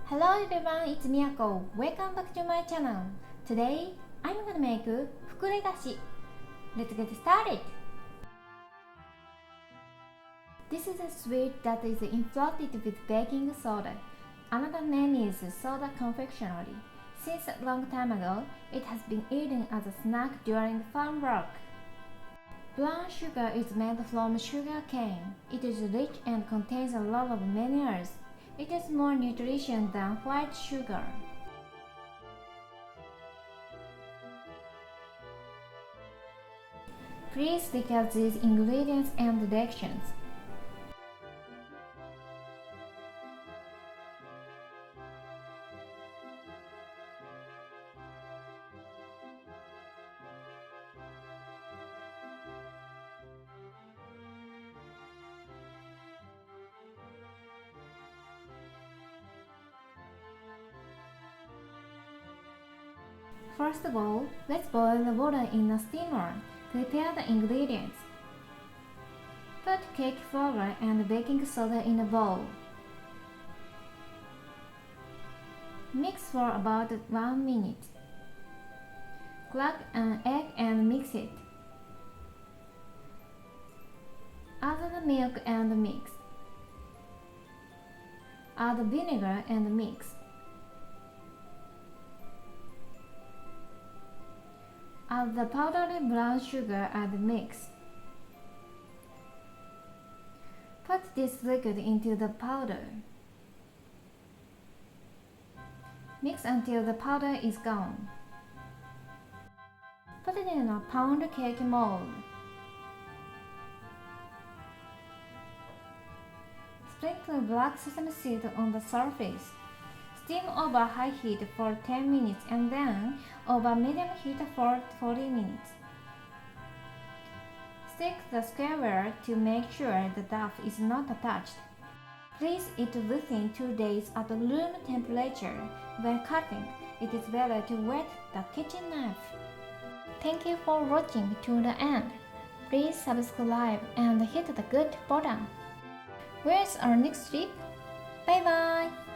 Hello everyone, it's Miyako. Welcome back to my channel. Today, I'm gonna make Fukure Gashi. Let's get started. This is a sweet that is inflated with baking soda. Another name is Soda Confectionery. Since a long time ago, it has been eaten as a snack during farm work. Brown sugar is made from sugar cane. It is rich and contains a lot of minerals. It is more nutrition than white sugar. Please look at these ingredients and directions. First of all, let's boil the water in a steamer. Prepare the ingredients. Put cake flour and baking soda in a bowl. Mix for about 1 minute. Crack an egg and mix it. Add the milk and mix. Add vinegar and mix. Add the powdered brown sugar and mix. Put this liquid into the powder. Mix until the powder is gone. Put it in a pound cake mold. Sprinkle black sesame seed on the surface. Steam over high heat for 10 minutes and then over medium heat for 40 minutes. Stick the squareware to make sure the dough is not attached. Please eat within 2 days at room temperature. When cutting, it is better to wet the kitchen knife. Thank you for watching to the end. Please subscribe and hit the good button. Where's our next trip? Bye bye!